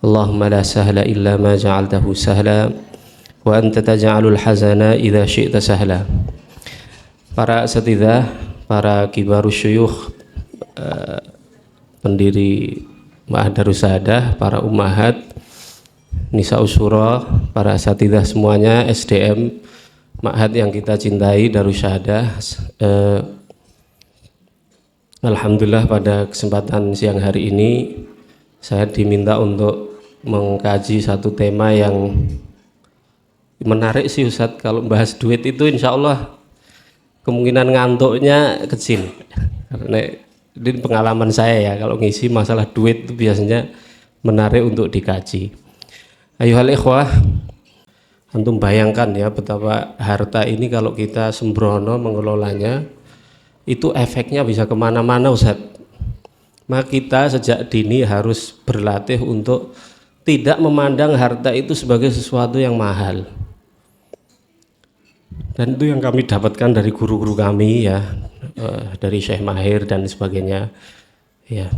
Allahumma la sahla illa ma ja'altahu sahla wa anta taj'alul hazana idza syi'ta sahla. Para asatidzah, para kibarus syuyukh, pendiri Ma'had Darus Saadah, para ummahat, nisa usyura, para asatidzah semuanya, SDM Ma'had yang kita cintai Darus Saadah. Alhamdulillah pada kesempatan siang hari ini saya diminta untuk mengkaji satu tema yang menarik sih Ustadz. Kalau bahas duit itu insya Allah kemungkinan ngantuknya kecil, karena ini pengalaman saya ya, kalau ngisi masalah duit itu biasanya menarik untuk dikaji. Ayuhal ikhwah, antum bayangkan ya betapa harta ini kalau kita sembrono mengelolanya itu efeknya bisa kemana-mana Ustadz. Maka kita sejak dini harus berlatih untuk tidak memandang harta itu sebagai sesuatu yang mahal. Dan itu yang kami dapatkan dari guru-guru kami ya, dari Syekh Mahir dan sebagainya ya.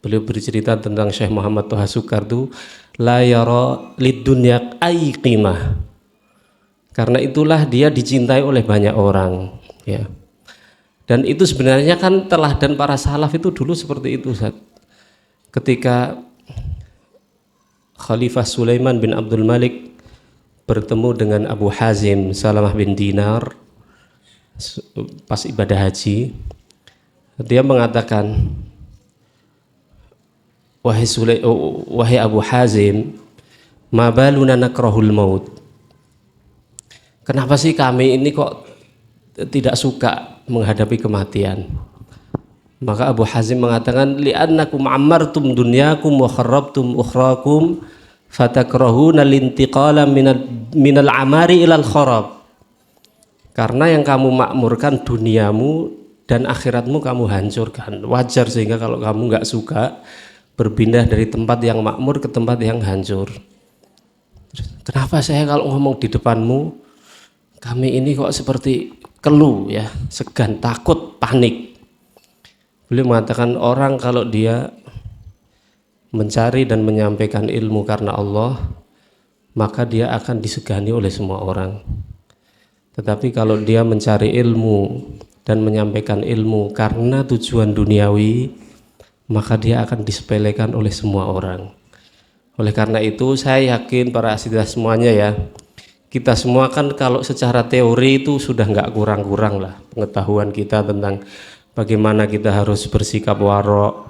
Beliau bercerita tentang Syekh Muhammad Thaha Sukar itu la yara lidunya ay qimah, karena itulah dia dicintai oleh banyak orang ya. Dan itu sebenarnya kan teladan para salaf itu dulu seperti itu Ustaz. Ketika Khalifah Sulaiman bin Abdul Malik bertemu dengan Abu Hazim Salamah bin Dinar pas ibadah haji, dia mengatakan, wahai Abu Hazim, ma baluna nakrahul maut, kenapa sih kami ini kok tidak suka menghadapi kematian? Maka Abu Hazim mengatakan, li'annakum ammartum dunyakum wa kharrabtum ukhrakum fatakrahuna lintiqala minal amari ilal kharab. Karena yang kamu makmurkan duniamu dan akhiratmu kamu hancurkan. Wajar sehingga kalau kamu nggak suka berpindah dari tempat yang makmur ke tempat yang hancur. Kenapa saya kalau ngomong di depanmu, kami ini kok seperti keluh ya, segan, takut, panik. Beliau mengatakan orang kalau dia mencari dan menyampaikan ilmu karena Allah, maka dia akan disegani oleh semua orang. Tetapi kalau dia mencari ilmu dan menyampaikan ilmu karena tujuan duniawi, maka dia akan disepelekan oleh semua orang. Oleh karena itu saya yakin para asatidzah semuanya ya, kita semua kan kalau secara teori itu sudah nggak kurang-kurang lah pengetahuan kita tentang bagaimana kita harus bersikap waro'.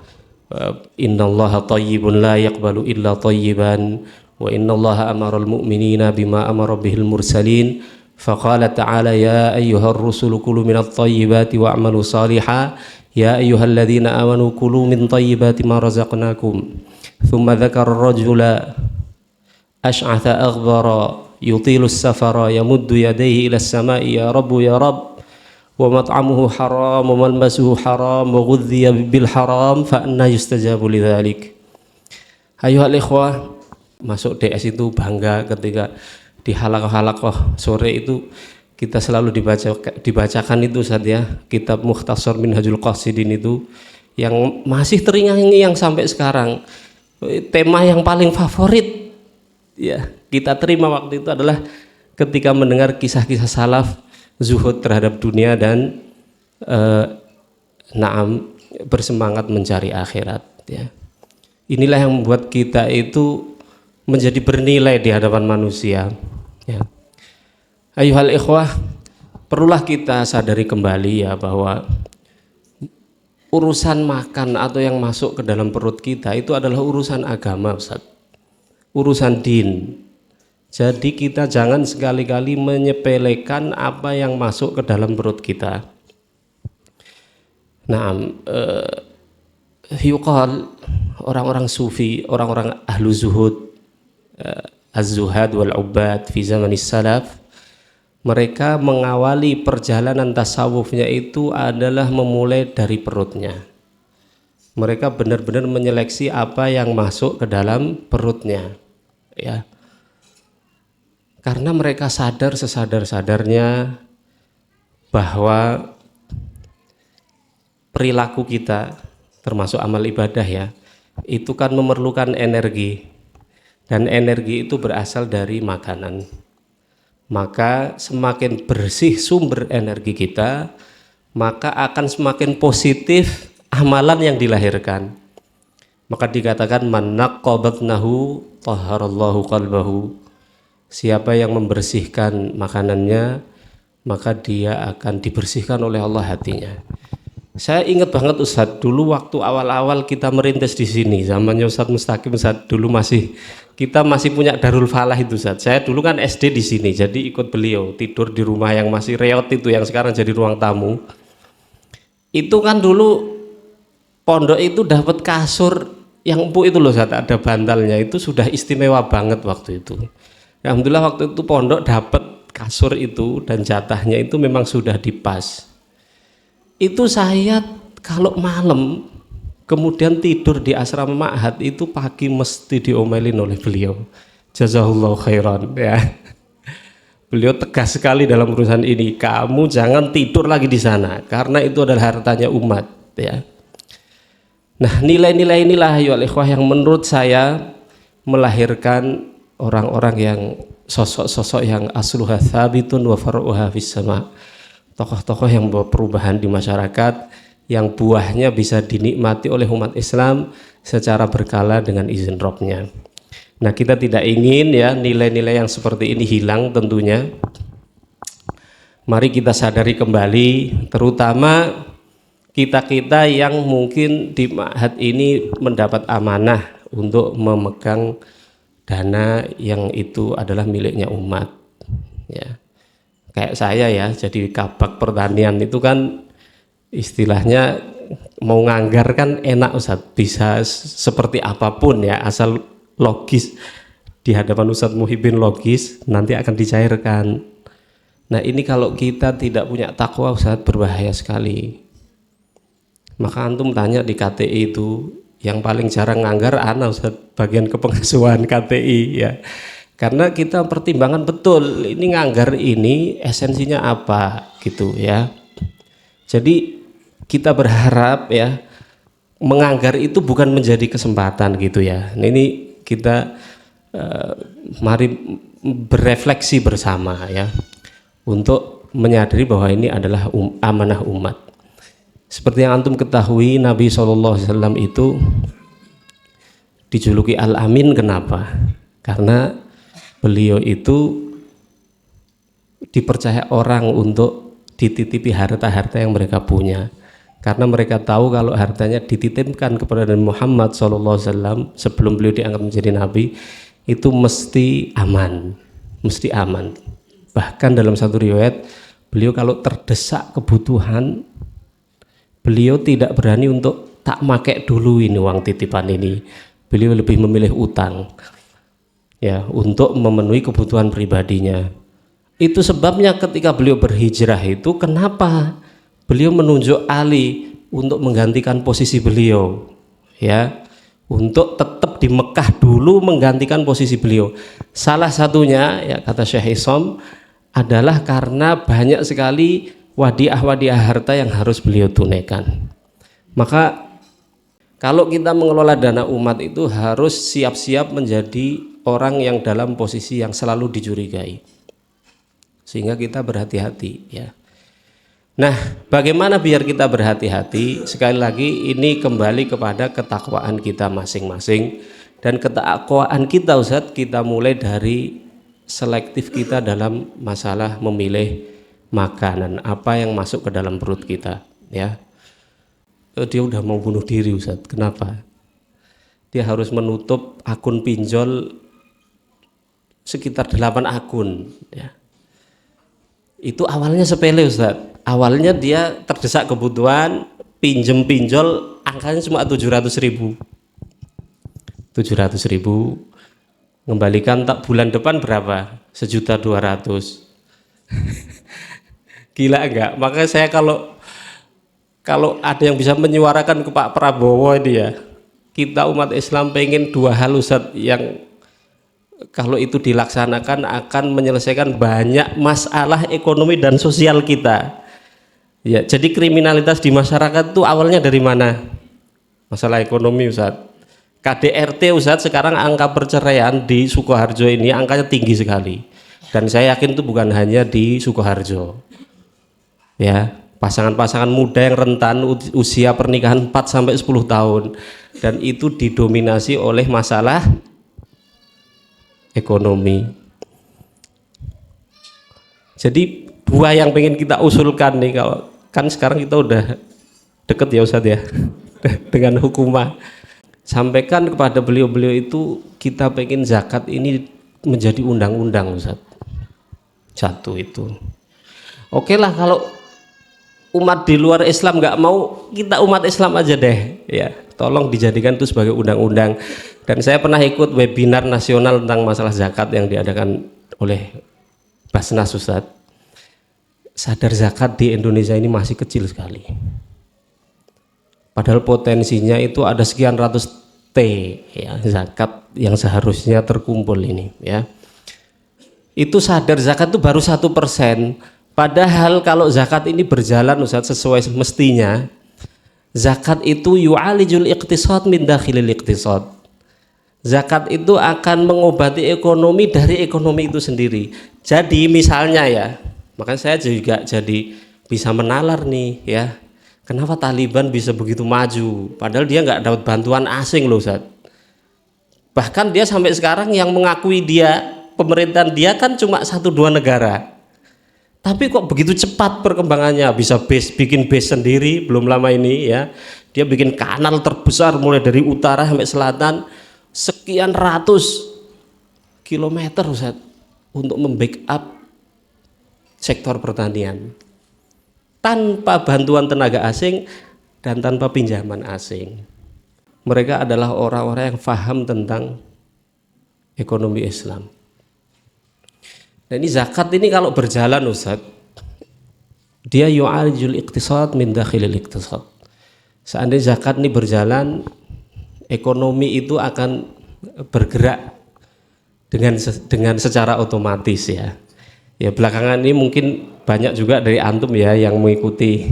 Innallaha thayyibun la yaqbalu illa thayyiban wa innallaha amaral mu'minina bima amara bihil mursalin faqala ta'ala ya ayyuhar rusulu kulu minat thayyibati wa'malu salihan ya ayyuhalladzina amanu kulu min thayyibati ma razaqnakum thumma dzakara ar-rajula ash'atha aghbara yutilus safara yamuddu yadayhi ila as-sama'i ya rabbu ya rabb wa mat'amuhu haram wa malbasuhu haram wa ghudhiya bil haram fa anna yustajabu lidzalik. Ayuhal ikhwah, masuk DS itu bangga ketika di halaqah-halaqah sore itu kita selalu dibacakan itu Ustaz ya, kitab Mukhtasar Minhajul Qasidin itu yang masih terngiang-ngiang sampai sekarang. Tema yang paling favorit ya kita terima waktu itu adalah ketika mendengar kisah-kisah salaf zuhud terhadap dunia dan bersemangat mencari akhirat ya. Inilah yang membuat kita itu menjadi bernilai di hadapan manusia ya. Ayuhal ikhwah, perlulah kita sadari kembali ya bahwa urusan makan atau yang masuk ke dalam perut kita itu adalah urusan agama Ustaz, urusan din. Jadi kita jangan sekali-kali menyepelekan apa yang masuk ke dalam perut kita. Yuqal, orang-orang sufi, orang-orang ahlu zuhud, az-zuhad wal ubad fi zamanis salaf, mereka mengawali perjalanan tasawufnya itu adalah memulai dari perutnya. Mereka benar-benar menyeleksi apa yang masuk ke dalam perutnya ya. Karena mereka sadar sesadar-sadarnya bahwa perilaku kita termasuk amal ibadah ya, itu kan memerlukan energi, dan energi itu berasal dari makanan. Maka semakin bersih sumber energi kita, maka akan semakin positif amalan yang dilahirkan. Maka dikatakan man naqqabatnahu tahharallahu qalbahu. Siapa yang membersihkan makanannya, maka dia akan dibersihkan oleh Allah hatinya. Saya ingat banget Ustadz, dulu waktu awal-awal kita merintis di sini, zamannya Ustadz Mustaqim, Ustadz dulu kita masih punya Darul Falah itu Ustadz. Saya dulu kan SD di sini, jadi ikut beliau tidur di rumah yang masih reot itu, yang sekarang jadi ruang tamu. Itu kan dulu pondok itu dapat kasur yang empuk itu loh Ustadz, ada bantalnya, itu sudah istimewa banget waktu itu. Alhamdulillah waktu itu pondok dapat kasur itu dan jatahnya itu memang sudah dipas. Itu saya kalau malam kemudian tidur di asrama ma'had itu pagi mesti diomelin oleh beliau. Jazahullahu khairan ya. Beliau tegas sekali dalam urusan ini. Kamu jangan tidur lagi di sana karena itu adalah hartanya umat ya. Nah, nilai-nilai inilah ya ikhwah yang menurut saya melahirkan orang-orang yang sosok-sosok yang asluha tsabitun wa far'uha fis sama'. Tokoh-tokoh yang membawa perubahan di masyarakat, yang buahnya bisa dinikmati oleh umat Islam secara berkala dengan izin Rabb-nya. Nah, kita tidak ingin ya nilai-nilai yang seperti ini hilang tentunya. Mari kita sadari kembali, terutama kita-kita yang mungkin di ma'had ini mendapat amanah untuk memegang dana yang itu adalah miliknya umat ya. Kayak saya ya, jadi kabak pertanian itu kan istilahnya mau nganggar kan enak Ustadz, bisa seperti apapun ya, asal logis di hadapan Ustadz Muhyiddin logis, nanti akan dicairkan. Nah ini kalau kita tidak punya takwa Ustadz, berbahaya sekali. Maka antum tanya di KTI itu, yang paling jarang nganggar ana Ustadz, bagian kepengasuhan KTI ya. Karena kita pertimbangan betul ini nganggar ini esensinya apa gitu ya. Jadi kita berharap ya menganggar itu bukan menjadi kesempatan gitu ya. Nah, ini kita mari berefleksi bersama ya untuk menyadari bahwa ini adalah amanah umat. Seperti yang antum ketahui, Nabi SAW itu dijuluki Al-Amin. Kenapa? Karena beliau itu dipercaya orang untuk dititipi harta-harta yang mereka punya, karena mereka tahu kalau hartanya dititipkan kepada Nabi Muhammad SAW sebelum beliau diangkat menjadi nabi itu mesti aman, mesti aman. Bahkan dalam satu riwayat beliau kalau terdesak kebutuhan, beliau tidak berani untuk tak make dulu ini uang titipan ini, beliau lebih memilih utang ya untuk memenuhi kebutuhan pribadinya. Itu sebabnya ketika beliau berhijrah itu kenapa beliau menunjuk Ali untuk menggantikan posisi beliau ya, untuk tetap di Mekah dulu menggantikan posisi beliau. Salah satunya ya kata Syekh Isom adalah karena banyak sekali wadiah-wadiah harta yang harus beliau tunaikan. Maka kalau kita mengelola dana umat itu harus siap-siap menjadi orang yang dalam posisi yang selalu dicurigai, sehingga kita berhati-hati ya. Nah, bagaimana biar kita berhati-hati? Sekali lagi ini kembali kepada ketakwaan kita masing-masing, dan ketakwaan kita Ustadz, kita mulai dari selektif kita dalam masalah memilih makanan apa yang masuk ke dalam perut kita ya. Dia udah mau bunuh diri Ustadz, kenapa? Dia harus menutup akun pinjol sekitar 8 akun ya. Itu awalnya sepele Ustadz, awalnya dia terdesak kebutuhan, pinjem pinjol angkanya cuma 700.000, mengembalikan tak bulan depan berapa? 1.200.000. Gila enggak? Makanya saya kalau ada yang bisa menyuarakan ke Pak Prabowo ini ya, kita umat Islam pengen 2 hal Ustadz yang kalau itu dilaksanakan akan menyelesaikan banyak masalah ekonomi dan sosial kita ya. Jadi kriminalitas di masyarakat itu awalnya dari mana? Masalah ekonomi Ustadz. KDRT Ustadz, sekarang angka perceraian di Sukoharjo ini angkanya tinggi sekali. Dan saya yakin itu bukan hanya di Sukoharjo. Ya, pasangan-pasangan muda yang rentan usia pernikahan 4 sampai 10 tahun dan itu didominasi oleh masalah ekonomi. Jadi dua yang pengen kita usulkan nih, kalau kan sekarang kita udah deket ya Ustadz ya dengan hukumah. Sampaikan kepada beliau-beliau itu kita pengen zakat ini menjadi undang-undang Ustadz. Satu itu. Oke lah kalau umat di luar Islam nggak mau, kita umat Islam aja deh ya. Tolong dijadikan itu sebagai undang-undang. Dan saya pernah ikut webinar nasional tentang masalah zakat yang diadakan oleh Basnas Ustadz. Sadar zakat di Indonesia ini masih kecil sekali. Padahal potensinya itu ada sekian ratus T ya, zakat yang seharusnya terkumpul ini ya. Itu sadar zakat itu baru 1%. Padahal kalau zakat ini berjalan Ustadz sesuai mestinya, zakat itu yu'alijul iqtisad min dakhilil iqtisad. Zakat itu akan mengobati ekonomi dari ekonomi itu sendiri. Jadi misalnya ya, makanya saya juga jadi bisa menalar nih ya. Kenapa Taliban bisa begitu maju? Padahal dia nggak dapat bantuan asing loh Ustadz. Bahkan dia sampai sekarang yang mengakui dia, pemerintahan dia kan cuma 1-2 negara. Tapi kok begitu cepat perkembangannya, bisa bikin base sendiri belum lama ini ya. Dia bikin kanal terbesar mulai dari utara sampai selatan, sekian ratus kilometer Ustadz, untuk membackup sektor pertanian. Tanpa bantuan tenaga asing dan tanpa pinjaman asing. Mereka adalah orang-orang yang paham tentang ekonomi Islam. Nah ini zakat ini kalau berjalan Ustadz, dia yu'alijul iqtisad min dakhilil iqtisad. Seandainya zakat ini berjalan, ekonomi itu akan bergerak dengan secara otomatis ya. Ya belakangan ini mungkin banyak juga dari antum ya yang mengikuti.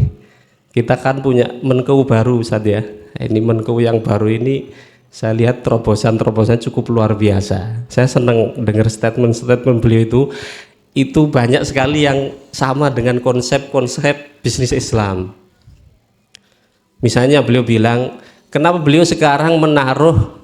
Kita kan punya Menkeu baru Ustadz ya. Ini Menkeu yang baru ini saya lihat terobosan cukup luar biasa. Saya senang dengar statement beliau itu banyak sekali yang sama dengan konsep-konsep bisnis Islam. Misalnya beliau bilang, kenapa beliau sekarang menaruh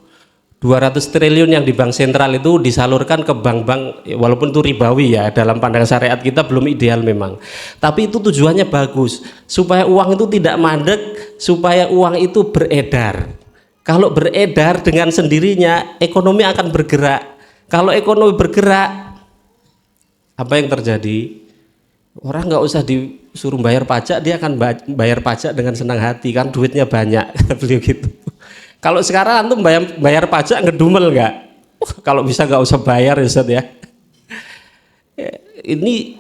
200 triliun yang di bank sentral itu disalurkan ke bank-bank, walaupun itu ribawi ya, dalam pandangan syariat kita belum ideal memang, tapi itu tujuannya bagus supaya uang itu tidak mandek, supaya uang itu beredar. Kalau beredar dengan sendirinya ekonomi akan bergerak. Kalau ekonomi bergerak, apa yang terjadi? Orang nggak usah disuruh bayar pajak, dia akan bayar pajak dengan senang hati, kan duitnya banyak. Beliau gitu. Kalau sekarang antum bayar pajak ngedumel nggak? Kalau bisa nggak usah bayar ya Ustadz ya. Ini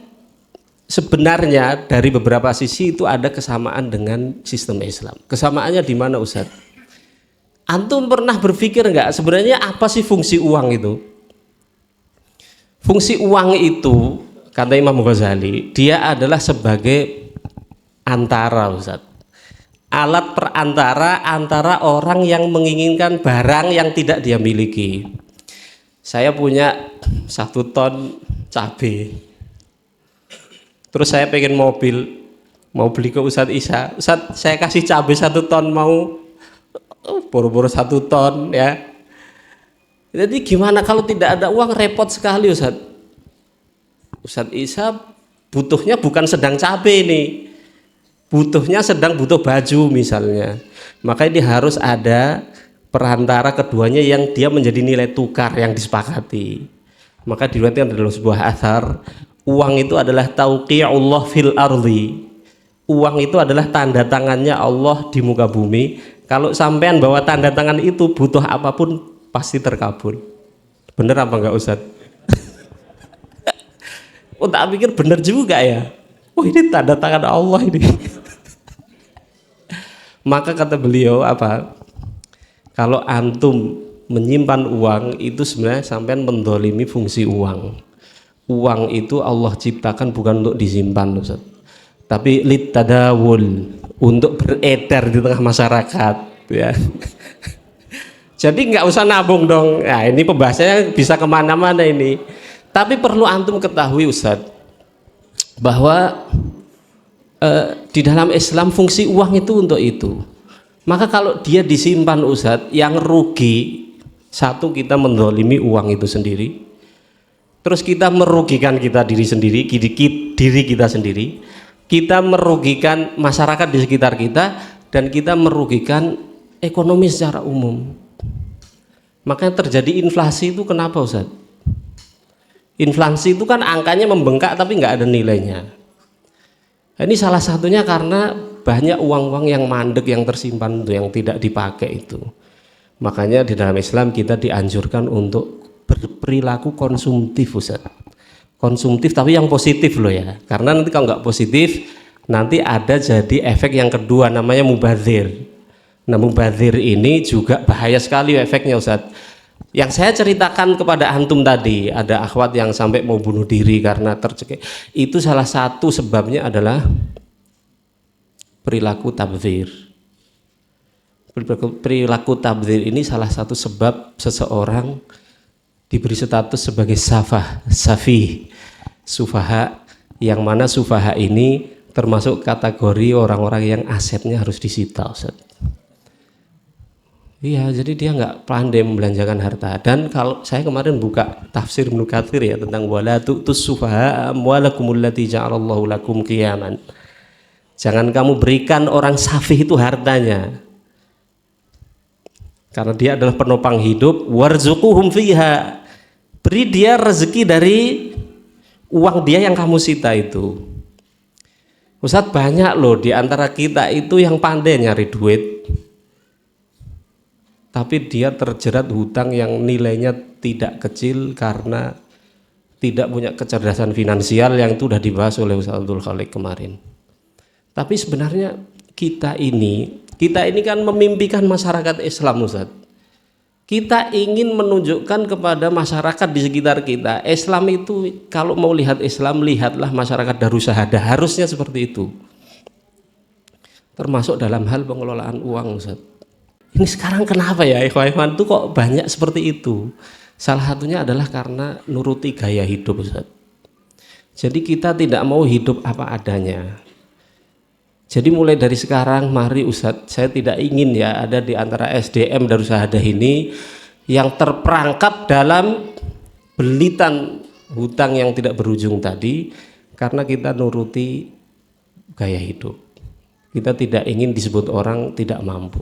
sebenarnya dari beberapa sisi itu ada kesamaan dengan sistem Islam. Kesamaannya di mana Ustadz? Antum pernah berpikir nggak sebenarnya apa sih fungsi uang itu? Fungsi uang itu kata Imam Ghazali, dia adalah sebagai antara Ustadz. Alat perantara antara orang yang menginginkan barang yang tidak dia miliki. Saya punya 1 ton cabai, terus saya pengen mobil, mau beli ke Ustadz Isa. Ustadz saya kasih cabai 1 ton, mau boro-boro 1 ton ya. Jadi gimana kalau tidak ada uang? Repot sekali Ustadz. Ustadz Isa butuhnya bukan sedang cabai nih, butuhnya sedang butuh baju misalnya. Maka ini harus ada perantara keduanya yang dia menjadi nilai tukar yang disepakati. Maka diriwayatkan dalam sebuah athar, uang itu adalah tauqi'ullah fil ardi. Uang itu adalah tanda tangannya Allah di muka bumi. Kalau sampean bawa tanda tangan itu, butuh apapun pasti terkabul. Bener apa enggak Ustadz? Oh tak pikir bener juga ya. Oh ini tanda tangan Allah ini. Maka kata beliau apa? Kalau antum menyimpan uang itu sebenarnya sampean mendolimi fungsi uang. Uang itu Allah ciptakan bukan untuk disimpan Ustaz, tapi litadawul, untuk beredar di tengah masyarakat ya. Jadi nggak usah nabung dong. Nah, ini pembahasannya bisa kemana-mana ini. Tapi perlu antum ketahui Ustadz, bahwa di dalam Islam fungsi uang itu untuk itu. Maka kalau dia disimpan Ustadz, yang rugi satu, kita menzalimi uang itu sendiri. Terus kita merugikan kita diri sendiri, diri kita sendiri. Kita merugikan masyarakat di sekitar kita, dan kita merugikan ekonomi secara umum. Makanya terjadi inflasi itu kenapa Ustaz? Inflasi itu kan angkanya membengkak tapi nggak ada nilainya. Ini salah satunya karena banyak uang-uang yang mandek, yang tersimpan itu, yang tidak dipakai itu. Makanya di dalam Islam kita dianjurkan untuk berperilaku konsumtif Ustaz. Konsumtif tapi yang positif loh ya. Karena nanti kalau nggak positif, nanti ada jadi efek yang kedua namanya mubazir. Nah mubazir ini juga bahaya sekali efeknya Ustaz. Yang saya ceritakan kepada antum tadi, ada akhwat yang sampai mau bunuh diri karena tercekik, itu salah satu sebabnya adalah perilaku tabdzir. Perilaku tabdzir ini salah satu sebab seseorang diberi status sebagai safi, sufaha, yang mana sufaha ini termasuk kategori orang-orang yang asetnya harus disita Ustaz. Iya, jadi dia nggak pandai membelanjakan harta. Dan kalau saya kemarin buka tafsir Ibnu Katsir ya tentang wala tu'tus sufaha amwalakumul lati ja'alallahu lakum qiyaman. Jangan kamu berikan orang safih itu hartanya, karena dia adalah penopang hidup. Warzuquhum fiha, beri dia rezeki dari uang dia yang kamu sita itu. Ustadz, banyak loh di antara kita itu yang pandai nyari duit, tapi dia terjerat hutang yang nilainya tidak kecil karena tidak punya kecerdasan finansial, yang itu sudah dibahas oleh Ustaz Abdul Khalik kemarin. Tapi sebenarnya kita ini kan memimpikan masyarakat Islam Ustaz. Kita ingin menunjukkan kepada masyarakat di sekitar kita, Islam itu kalau mau lihat Islam, lihatlah masyarakat Darussahadah, harusnya seperti itu. Termasuk dalam hal pengelolaan uang Ustaz. Ini sekarang kenapa ya ikhwan itu kok banyak seperti itu? Salah satunya adalah karena nuruti gaya hidup Ustaz. Jadi kita tidak mau hidup apa adanya. Jadi mulai dari sekarang mari Ustaz, saya tidak ingin ya ada di antara SDM Darussahadah ini yang terperangkap dalam belitan hutang yang tidak berujung tadi, karena kita nuruti gaya hidup. Kita tidak ingin disebut orang tidak mampu.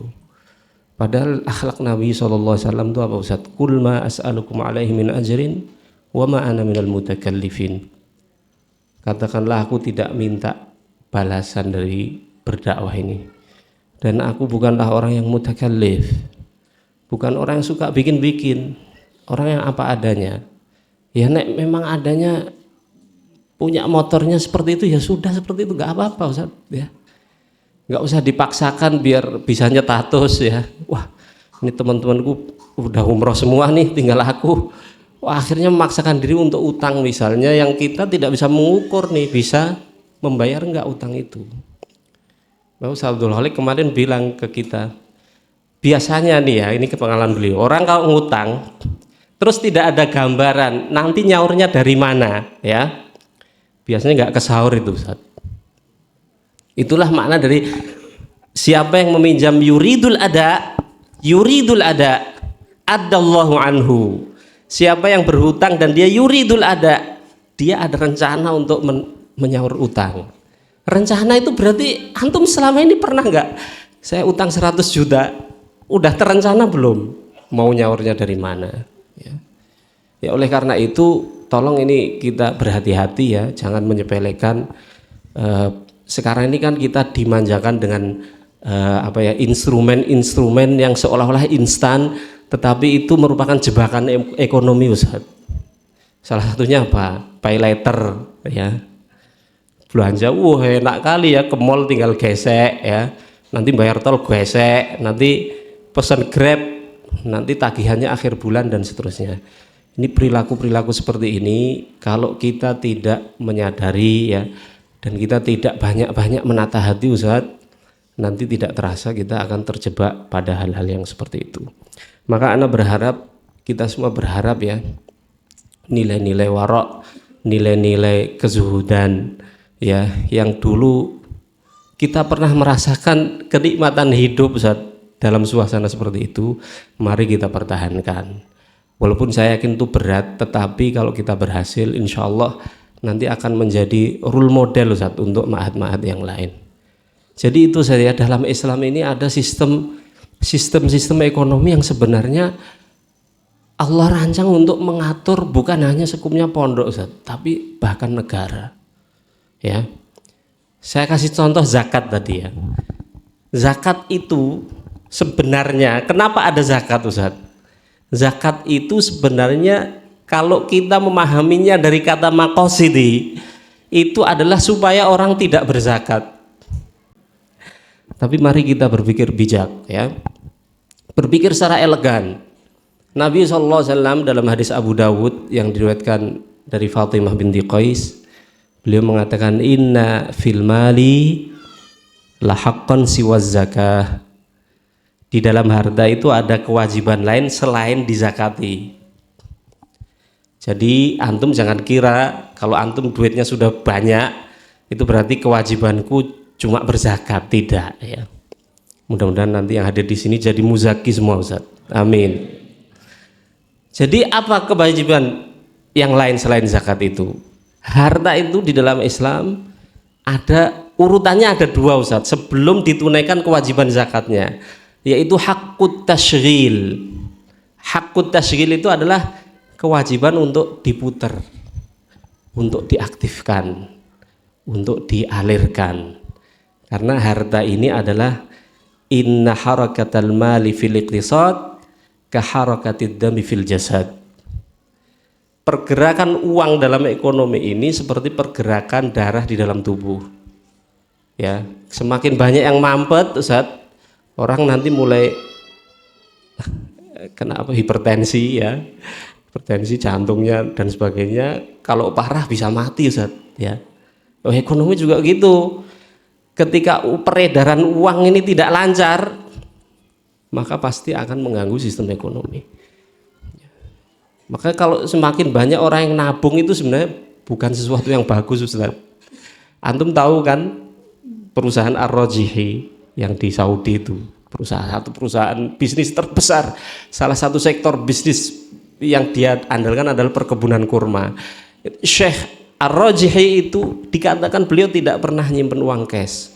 Padahal akhlak Nabi SAW itu apa Ustaz? Qul ma as'alukum alaihi min ajrin wa ma ana minal mutakallifin. Katakanlah aku tidak minta balasan dari berdakwah ini, dan aku bukanlah orang yang mutakallif, bukan orang yang suka bikin-bikin, orang yang apa adanya. Ya nek memang adanya punya motornya seperti itu ya sudah seperti itu, nggak apa-apa Ustaz ya. Nggak usah dipaksakan biar bisa nyetatus ya. Wah ini teman-temanku udah umroh semua nih, tinggal aku. Wah akhirnya memaksakan diri untuk utang misalnya, yang kita tidak bisa mengukur nih bisa membayar nggak utang itu. Ustaz Abdul Khalik kemarin bilang ke kita, biasanya nih ya, ini kepengalaman beliau, orang kalau ngutang terus tidak ada gambaran nanti nyaurnya dari mana ya, biasanya nggak kesahur itu Ustaz. Itulah makna dari siapa yang meminjam yuridul ada adallahu anhu. Siapa yang berhutang dan dia yuridul ada, dia ada rencana untuk menyaur utang. Rencana itu berarti antum selama ini pernah nggak, saya utang 100 juta, udah terencana belum mau nyaurnya dari mana ya. Ya oleh karena itu tolong ini kita berhati-hati ya, jangan menyepelekan. Sekarang ini kan kita dimanjakan dengan instrumen-instrumen yang seolah-olah instan, tetapi itu merupakan jebakan ekonomi Ustaz. Salah satunya apa? Pay later ya. Belanja, enak kali ya, ke mall tinggal gesek ya. Nanti bayar tol gesek, nanti pesan Grab, nanti tagihannya akhir bulan dan seterusnya. Ini perilaku-perilaku seperti ini kalau kita tidak menyadari ya, dan kita tidak banyak-banyak menata hati Ustaz, nanti tidak terasa kita akan terjebak pada hal-hal yang seperti itu. Maka ana berharap, kita semua berharap ya, nilai-nilai warok, nilai-nilai kezuhudan ya, yang dulu kita pernah merasakan kenikmatan hidup Ustaz, dalam suasana seperti itu, mari kita pertahankan. Walaupun saya yakin itu berat, tetapi kalau kita berhasil, insya Allah nanti akan menjadi role model Ustaz untuk ma'had-ma'had yang lain. Jadi itu saya, dalam Islam ini ada sistem ekonomi yang sebenarnya Allah rancang untuk mengatur bukan hanya sekupnya pondok Ustaz, tapi bahkan negara. Ya. Saya kasih contoh zakat tadi ya. Zakat itu sebenarnya, kenapa ada zakat Ustaz? Zakat itu sebenarnya kalau kita memahaminya dari kata maqasidi, itu adalah supaya orang tidak berzakat. Tapi mari kita berpikir bijak ya. Berpikir secara elegan. Nabi SAW dalam hadis Abu Dawud yang diriwayatkan dari Fatimah binti Qais, beliau mengatakan inna fil mali la haqqan siwaz zakah. Di dalam harta itu ada kewajiban lain selain dizakati. Jadi antum jangan kira kalau antum duitnya sudah banyak itu berarti kewajibanku cuma berzakat, tidak ya. Mudah-mudahan nanti yang hadir di sini jadi muzaki semua Ustaz. Amin. Jadi apa kewajiban yang lain selain zakat itu? Harta itu di dalam Islam ada urutannya, ada dua Ustaz sebelum ditunaikan kewajiban zakatnya, yaitu hakut tasyril. Hakut tasyril itu adalah kewajiban untuk diputer, untuk diaktifkan, untuk dialirkan. Karena harta ini adalah inna harakatal mali fil iqtisad ka harakatid dami fil jasad. Pergerakan uang dalam ekonomi ini seperti pergerakan darah di dalam tubuh. Ya, semakin banyak yang mampet, Ustaz, orang nanti mulai kena hipertensi ya, hipertensi jantungnya dan sebagainya. Kalau parah bisa mati Ustaz. Ya, ekonomi juga gitu. Ketika peredaran uang ini tidak lancar, maka pasti akan mengganggu sistem ekonomi. Maka kalau semakin banyak orang yang nabung itu sebenarnya bukan sesuatu yang bagus Ustaz. Antum tahu kan perusahaan Ar-Rajihi yang di Saudi itu, perusahaan bisnis terbesar, salah satu sektor bisnis yang dia andalkan adalah perkebunan kurma. Syekh Ar-Rajihi itu dikatakan beliau tidak pernah nyimpen uang cash.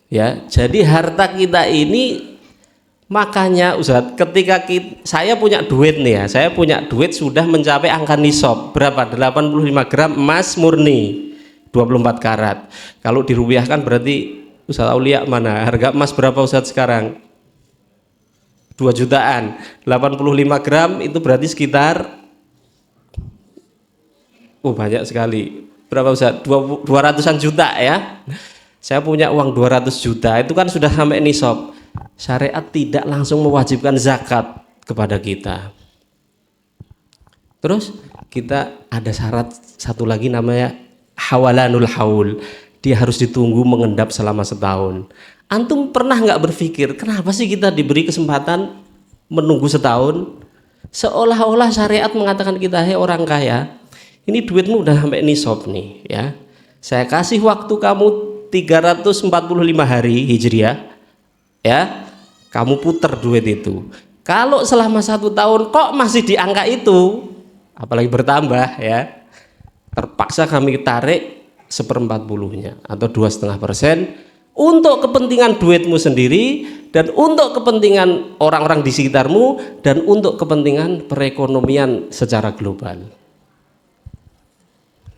Ya, jadi harta kita ini, makanya Ustaz, ketika saya punya duit nih ya, saya punya duit sudah mencapai angka nisab berapa? 85 gram emas murni 24 karat. Kalau dirupiahkan berarti Ustaz Aulia mana? Harga emas berapa Ustaz sekarang? 2 jutaan. 85 gram itu berarti sekitar banyak sekali. Berapa Ustaz? 200-an juta ya. Saya punya uang 200 juta, itu kan sudah sampai nisab. Syariat tidak langsung mewajibkan zakat kepada kita. Terus kita ada syarat satu lagi namanya hawalanul haul. Dia harus ditunggu mengendap selama setahun. Antum pernah nggak berpikir kenapa sih kita diberi kesempatan menunggu setahun? Seolah-olah syariat mengatakan kita, hei orang kaya, ini duitmu udah sampai nisab nih ya. Saya kasih waktu kamu 345 hari Hijriah ya. Kamu puter duit itu. Kalau selama 1 tahun kok masih di angka itu, apalagi bertambah ya, terpaksa kami tarik 1/40-nya atau 2,5% untuk kepentingan duitmu sendiri dan untuk kepentingan orang-orang di sekitarmu dan untuk kepentingan perekonomian secara global.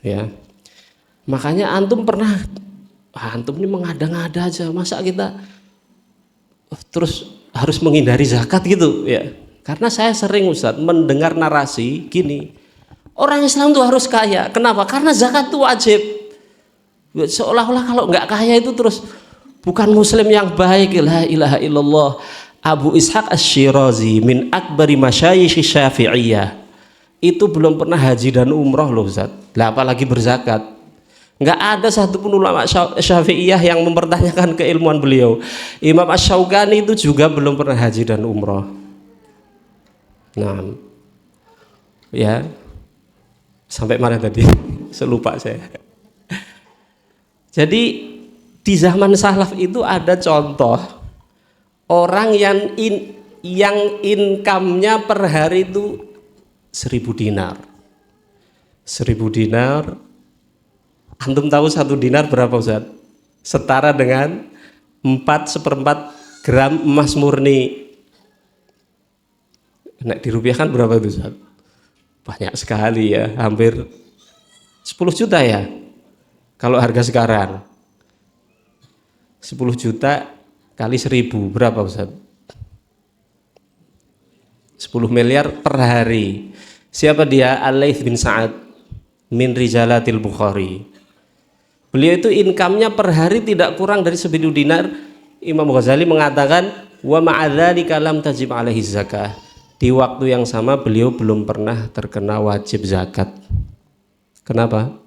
Ya, makanya antum pernah, antum ini mengada-ngada aja, masa kita terus harus menghindari zakat gitu ya. Karena saya sering Ustaz mendengar narasi gini, orang Islam tuh harus kaya. Kenapa? Karena zakat itu wajib. Seolah-olah kalau nggak kaya itu terus bukan muslim yang baik. La ilaha illallah. Abu Ishaq Asy-Syirazi min akbari masyayikh Syafi'iyah itu belum pernah haji dan umroh loh Ustaz. Lah apalagi berzakat. Nggak ada satupun ulama Syafi'iyah yang mempertanyakan keilmuan beliau. Imam Asy-Syaukani itu juga belum pernah haji dan umroh. Nah, ya sampai mana tadi? Selupa saya. Jadi di zaman salaf itu ada contoh orang yang income-nya per hari itu 1.000 dinar. 1.000 dinar. Antum tahu 1 dinar berapa Ustaz? Setara dengan 4/4 gram emas murni. Nek dirupiahkan berapa itu Ustaz? Banyak sekali ya, hampir 10 juta ya. Kalau harga sekarang 10 juta kali 1.000 berapa Ustaz? 10 miliar per hari. Siapa dia? Al-Laits bin Sa'ad min rijalatil Bukhari. Beliau itu income-nya per hari tidak kurang dari 1.000 dinar. Imam Ghazali mengatakan wa ma'adzalika lam tajib alaihi zakah. Di waktu yang sama beliau belum pernah terkena wajib zakat. Kenapa?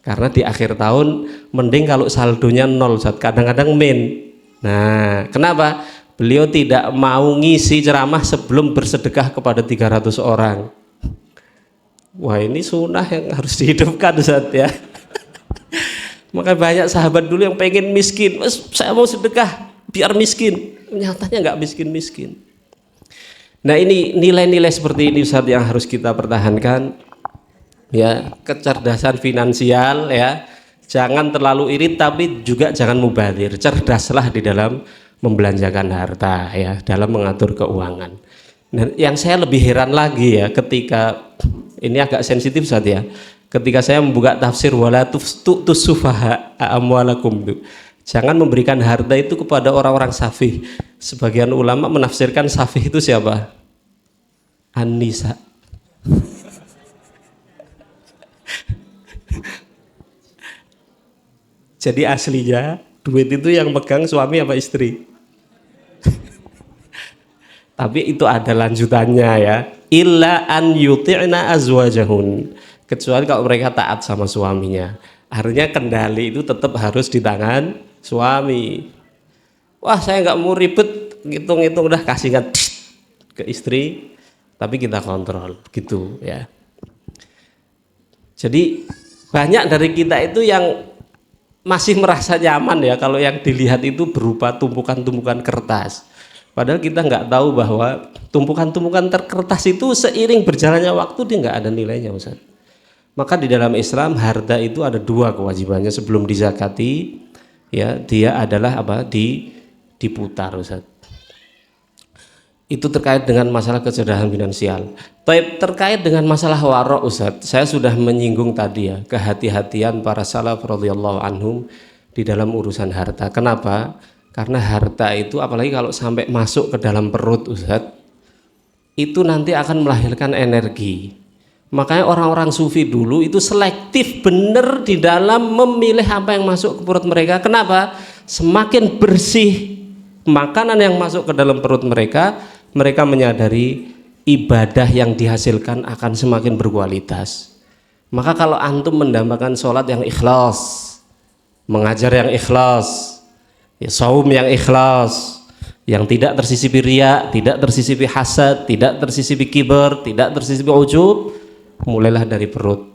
Karena di akhir tahun mending kalau saldonya 0, kadang-kadang min. Nah, kenapa? Beliau tidak mau ngisi ceramah sebelum bersedekah kepada 300 orang. Wah, ini sunnah yang harus dihidupkan Ustaz ya. Maka banyak sahabat dulu yang pengen miskin, saya mau sedekah biar miskin. Nyatanya nggak miskin-miskin. Nah, ini nilai-nilai seperti ini Ustaz yang harus kita pertahankan. Ya, kecerdasan finansial ya. Jangan terlalu irit tapi juga jangan mubadzir. Cerdaslah di dalam membelanjakan harta ya, dalam mengatur keuangan. Nah, yang saya lebih heran lagi ya, ketika ini agak sensitif Ustaz ya. Ketika saya membuka tafsir wala tu'tus sufaha amwalakum. Jangan memberikan harta itu kepada orang-orang safih. Sebagian ulama menafsirkan safih itu siapa? An-nisa. Jadi aslinya duit itu yang megang suami apa istri? Tapi itu ada lanjutannya ya. Illa an yuti'na azwajahun. Kecuali kalau mereka taat sama suaminya. Artinya kendali itu tetap harus di tangan suami. Wah, saya nggak mau ribet, ngitung-ngitung udah kasihkan ke istri, tapi kita kontrol gitu ya. Jadi banyak dari kita itu yang masih merasa nyaman ya kalau yang dilihat itu berupa tumpukan-tumpukan kertas. Padahal kita nggak tahu bahwa tumpukan-tumpukan kertas itu seiring berjalannya waktu dia nggak ada nilainya Ustaz. Maka di dalam Islam harta itu ada 2 kewajibannya sebelum dizakati ya, dia adalah apa? Diputar Ustaz. Itu terkait dengan masalah kecerdasan finansial. Terkait dengan masalah warok Ustaz, saya sudah menyinggung tadi ya, kehati-hatian para salaf radhiyallahu anhum di dalam urusan harta. Kenapa? Karena harta itu apalagi kalau sampai masuk ke dalam perut Ustaz, itu nanti akan melahirkan energi. Makanya orang-orang sufi dulu itu selektif benar di dalam memilih apa yang masuk ke perut mereka. Kenapa? Semakin bersih makanan yang masuk ke dalam perut mereka, mereka menyadari ibadah yang dihasilkan akan semakin berkualitas. Maka kalau antum mendambakan sholat yang ikhlas, mengajar yang ikhlas, ya, saum yang ikhlas, yang tidak tersisipi riya, tidak tersisipi hasad, tidak tersisipi kibar, tidak tersisipi ujub, mulailah dari perut.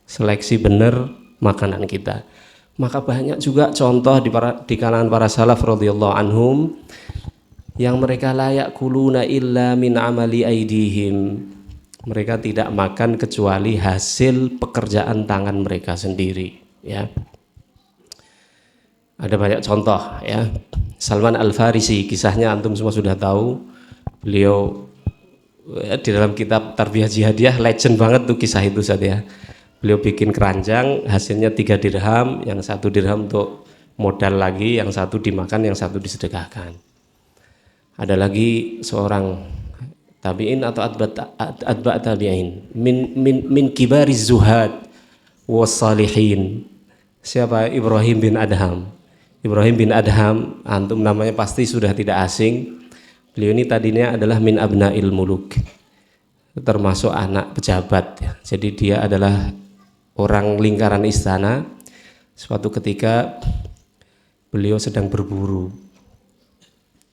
Seleksi benar makanan kita. Maka banyak juga contoh di kalangan para salaf radhiyallahu anhum yang mereka layak kuluna illa min amali aidihim. Mereka tidak makan kecuali hasil pekerjaan tangan mereka sendiri ya. Ada banyak contoh ya. Salman Al-Farisi, kisahnya antum semua sudah tahu. Beliau di dalam kitab Tarbiyah Jihadiyah legend banget tuh kisah itu saja. Beliau bikin keranjang, hasilnya 3 dirham, yang 1 dirham untuk modal lagi, yang 1 dimakan, yang 1 disedekahkan. Ada lagi seorang tabi'in atau atba' tabi'in min kibariz zuhad wassalihin. Siapa? Ibrahim bin Adham. Ibrahim bin Adham, antum namanya pasti sudah tidak asing. Beliau ini tadinya adalah min abna'il muluk, termasuk anak pejabat ya. Jadi dia adalah orang lingkaran istana. Suatu ketika beliau sedang berburu.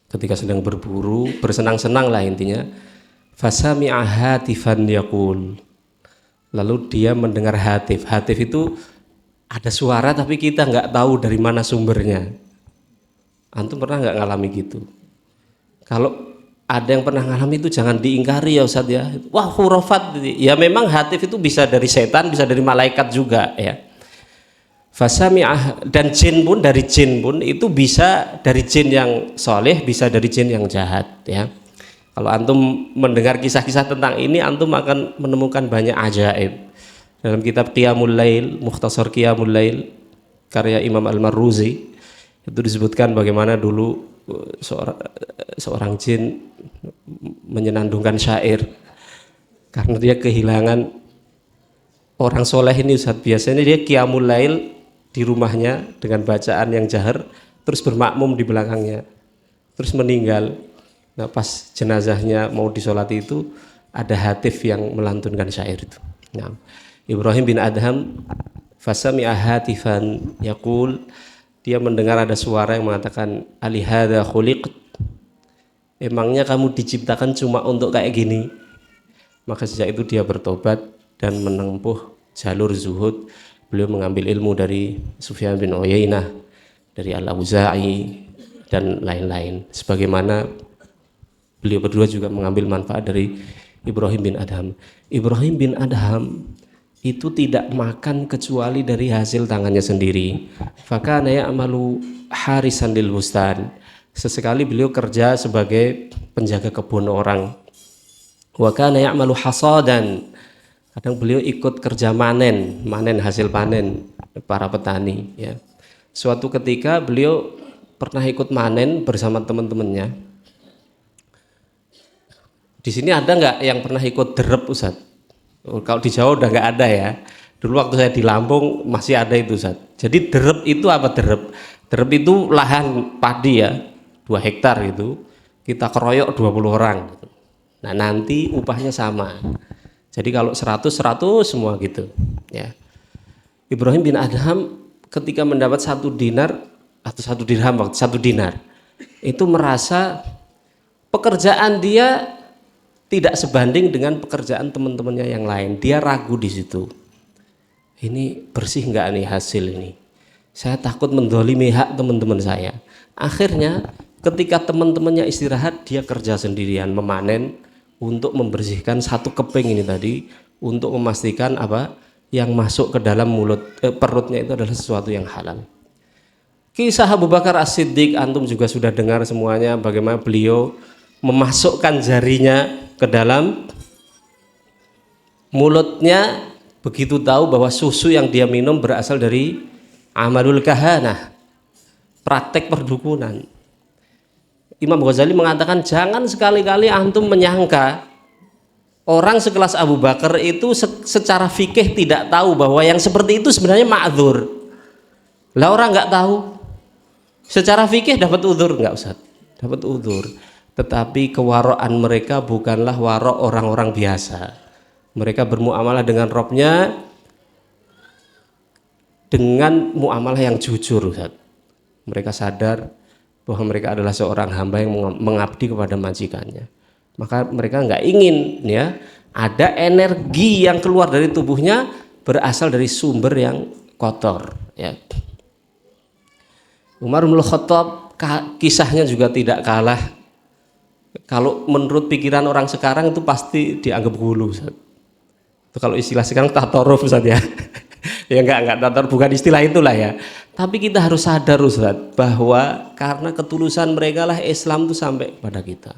Ketika sedang berburu, bersenang-senang lah intinya. Fasami'a hatifan yaqul. Lalu dia mendengar hatif. Hatif itu ada suara tapi kita nggak tahu dari mana sumbernya. Antum pernah nggak ngalami gitu? Kalau ada yang pernah ngalami itu jangan diingkari ya Ustadz ya. Wah khurafat. Ya memang hatif itu bisa dari setan, bisa dari malaikat juga ya. Fasami'ah, dan jin pun, dari jin pun itu bisa dari jin yang soleh, bisa dari jin yang jahat ya. Kalau antum mendengar kisah-kisah tentang ini, antum akan menemukan banyak ajaib. Dalam kitab Qiyamul Lail, Mukhtasar Qiyamul Lail karya Imam Al-Marruzi, itu disebutkan bagaimana dulu seorang jin menyenandungkan syair karena dia kehilangan orang soleh ini Ustaz. Biasanya dia Qiyamul Lail di rumahnya dengan bacaan yang jahar, terus bermakmum di belakangnya, terus meninggal. Nah pas jenazahnya mau disolati itu ada hatif yang melantunkan syair itu. Nah, Ibrahim bin Adham fasami'a hatifan yaqul, dia mendengar ada suara yang mengatakan alihada khuliqt, emangnya kamu diciptakan cuma untuk kayak gini? Maka sejak itu dia bertobat dan menempuh jalur zuhud. Beliau mengambil ilmu dari Sufyan bin Uyainah, dari Al-Auza'i dan lain-lain. Sebagaimana beliau berdua juga mengambil manfaat dari Ibrahim bin Adham. Ibrahim bin Adham itu tidak makan kecuali dari hasil tangannya sendiri. Fakana ya'malu harisan lil bustan. Sesekali beliau kerja sebagai penjaga kebun orang. Wa kana ya'malu hasadan. Kadang beliau ikut kerja manen hasil panen para petani ya. Suatu ketika beliau pernah ikut manen bersama teman-temannya. Di sini ada nggak yang pernah ikut derep Ustaz? Kalau di Jawa udah nggak ada ya. Dulu waktu saya di Lampung masih ada itu Ustaz. Jadi derep itu apa derep? Derep itu lahan padi ya, 2 hektar gitu. Kita keroyok 20 orang. Nah nanti upahnya sama. Jadi kalau 100 semua gitu ya. Ibrahim bin Adham ketika mendapat 1 dinar atau 1 dirham, 1 dinar itu merasa pekerjaan dia tidak sebanding dengan pekerjaan teman-temannya yang lain. Dia ragu di situ. Ini bersih nggak nih hasil ini? Saya takut mendolimi hak teman-teman saya. Akhirnya ketika teman-temannya istirahat, dia kerja sendirian memanen untuk membersihkan 1 keping ini tadi, untuk memastikan apa yang masuk ke dalam perutnya itu adalah sesuatu yang halal. Kisah Abu Bakar As-Siddiq antum juga sudah dengar semuanya, bagaimana beliau memasukkan jarinya ke dalam mulutnya begitu tahu bahwa susu yang dia minum berasal dari amalul kahanah, praktek perdukunan. Imam Ghazali mengatakan jangan sekali-kali antum menyangka orang sekelas Abu Bakar itu secara fikih tidak tahu bahwa yang seperti itu sebenarnya ma'dzur. Lah orang nggak tahu. Secara fikih dapat udzur nggak Ustaz? Dapat udzur. Tetapi kewaraan mereka bukanlah warok orang-orang biasa. Mereka bermuamalah dengan Robnya dengan muamalah yang jujur Ustaz. Mereka sadar bahwa mereka adalah seorang hamba yang mengabdi kepada majikannya. Maka mereka nggak ingin ya ada energi yang keluar dari tubuhnya berasal dari sumber yang kotor ya. Umar bin Khattab kisahnya juga tidak kalah. Kalau menurut pikiran orang sekarang itu pasti dianggap hulu Ustaz. Itu kalau istilah sekarang tatoruf Ustaz ya. Ya enggak tatoruf, bukan istilah itulah ya. Tapi kita harus sadar Ustaz bahwa karena ketulusan mereka lah Islam itu sampai pada kita.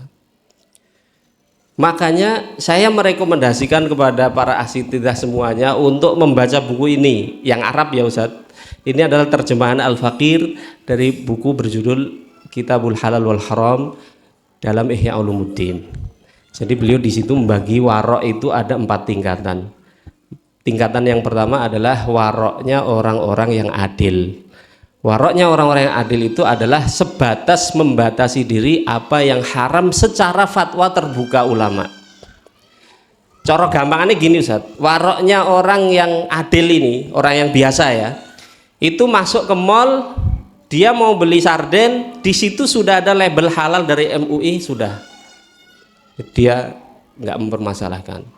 Makanya saya merekomendasikan kepada para asitidah semuanya untuk membaca buku ini yang Arab ya Ustaz. Ini adalah terjemahan Al-Faqir dari buku berjudul Kitabul Halal wal Haram dalam Ihya Ulumuddin. Jadi beliau di situ membagi warok itu ada 4 tingkatan. Tingkatan yang pertama adalah waroknya orang-orang yang adil. Waroknya orang-orang yang adil itu adalah sebatas membatasi diri apa yang haram secara fatwa terbuka ulama. Cara gampangannya gini Ustaz, waroknya orang yang adil ini, orang yang biasa ya, itu masuk ke mall, dia mau beli sarden, di situ sudah ada label halal dari MUI, sudah, dia nggak mempermasalahkan.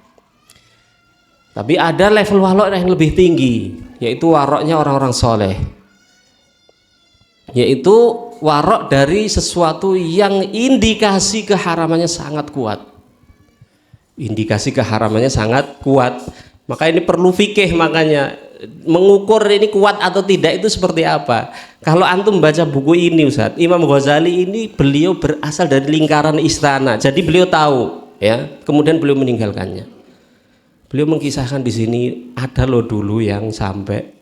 Tapi ada level warok yang lebih tinggi, yaitu waroknya orang-orang soleh, yaitu warok dari sesuatu yang indikasi keharamannya sangat kuat. Indikasi keharamannya sangat kuat, maka ini perlu fikih. Makanya mengukur ini kuat atau tidak itu seperti apa. Kalau antum baca buku ini Ustaz, Imam Ghazali ini beliau berasal dari lingkaran istana, jadi beliau tahu ya, kemudian beliau meninggalkannya. Beliau mengkisahkan di sini ada loh dulu yang sampai